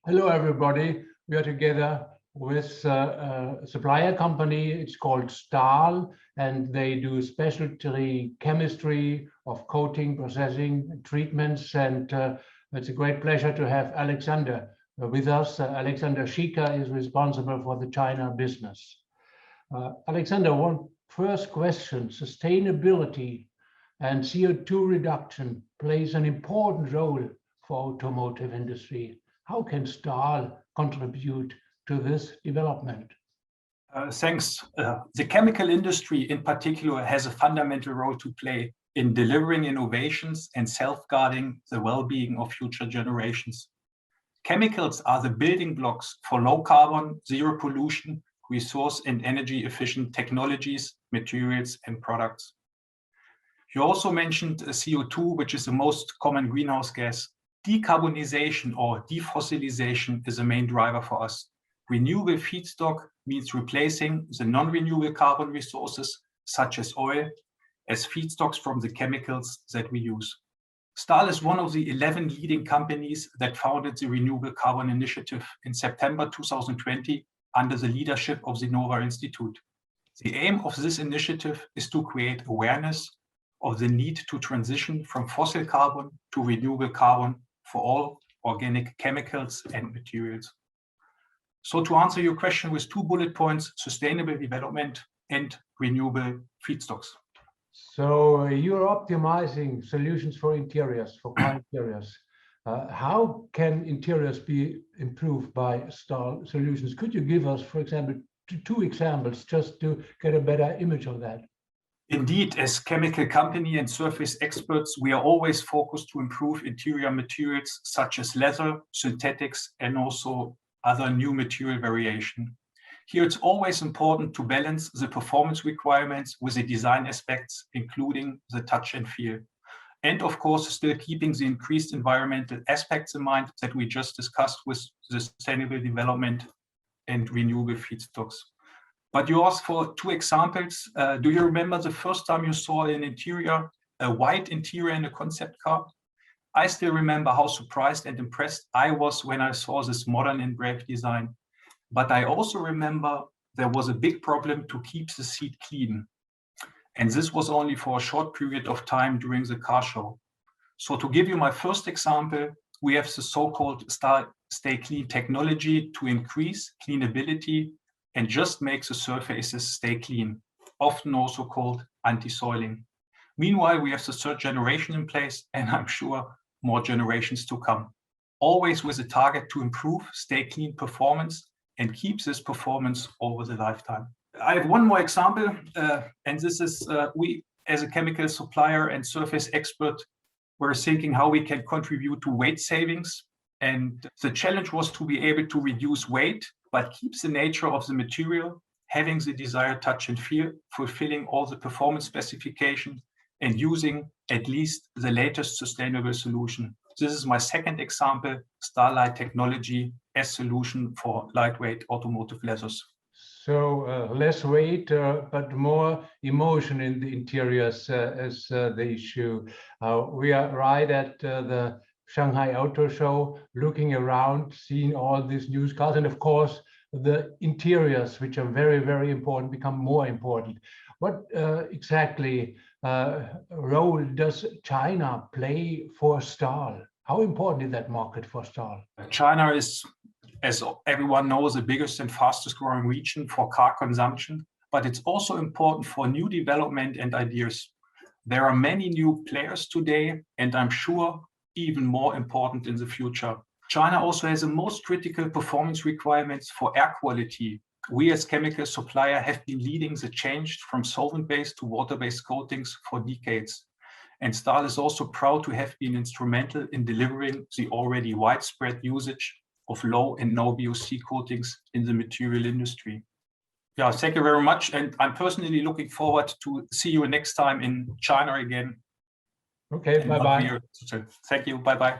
Hello, everybody. We are together with a supplier company. It's called Stahl, and they do specialty chemistry of coating, processing, treatments. And it's a great pleasure to have Alexander with us. Alexander Schieke is responsible for the China business. Alexander, one first question. Sustainability and CO2 reduction plays an important role for automotive industry. How can Stahl contribute to this development? Thanks. The chemical industry in particular has a fundamental role to play in delivering innovations and safeguarding the well-being of future generations. Chemicals are the building blocks for low carbon, zero pollution, resource and energy efficient technologies, materials and products. You also mentioned CO2, which is the most common greenhouse gas. Decarbonization or defossilization is a main driver for us. Renewable feedstock means replacing the non-renewable carbon resources, such as oil, as feedstocks from the chemicals that we use. Stahl is one of the 11 leading companies that founded the Renewable Carbon Initiative in September 2020 under the leadership of the Nova Institute. The aim of this initiative is to create awareness of the need to transition from fossil carbon to renewable carbon for all organic chemicals and materials. So to answer your question with 2 bullet points, sustainable development and renewable feedstocks. So you're optimizing solutions for interiors, for car interiors. How can interiors be improved by Stahl solutions? Could you give us, for example, 2 examples just to get a better image of that? Indeed, as chemical company and surface experts, we are always focused to improve interior materials such as leather, synthetics, and also other new material variation. Here, it's always important to balance the performance requirements with the design aspects, including the touch and feel. And of course, still keeping the increased environmental aspects in mind that we just discussed with the sustainable development and renewable feedstocks. But you asked for 2 examples. Do you remember the first time you saw an interior, a white interior in a concept car? I still remember how surprised and impressed I was when I saw this modern and brave design. But I also remember there was a big problem to keep the seat clean. And this was only for a short period of time during the car show. So to give you my first example, we have the so-called Stay Clean technology to increase cleanability and just make the surfaces stay clean, often also called anti-soiling. Meanwhile, we have the 3rd generation in place, and I'm sure more generations to come, always with a target to improve Stay Clean performance and keep this performance over the lifetime. I have one more example, and this is we, as a chemical supplier and surface expert, were thinking how we can contribute to weight savings. And the challenge was to be able to reduce weight, but keeps the nature of the material, having the desired touch and feel, fulfilling all the performance specifications, and using at least the latest sustainable solution. This is my 2nd example, Starlight technology as solution for lightweight automotive leathers. So less weight, but more emotion in the interiors is the issue. We are right at the Shanghai Auto Show, looking around, seeing all these new cars, and of course, the interiors, which are very, very important, become more important. What exactly role does China play for Stahl? How important is that market for Stahl? China is, as everyone knows, the biggest and fastest growing region for car consumption, but it's also important for new development and ideas. There are many new players today, and I'm sure even more important in the future. China also has the most critical performance requirements for air quality. We as chemical supplier have been leading the change from solvent-based to water-based coatings for decades. And Stahl is also proud to have been instrumental in delivering the already widespread usage of low and no VOC coatings in the material industry. Yeah, thank you very much. And I'm personally looking forward to see you next time in China again. Okay, bye-bye. Thank you, bye-bye.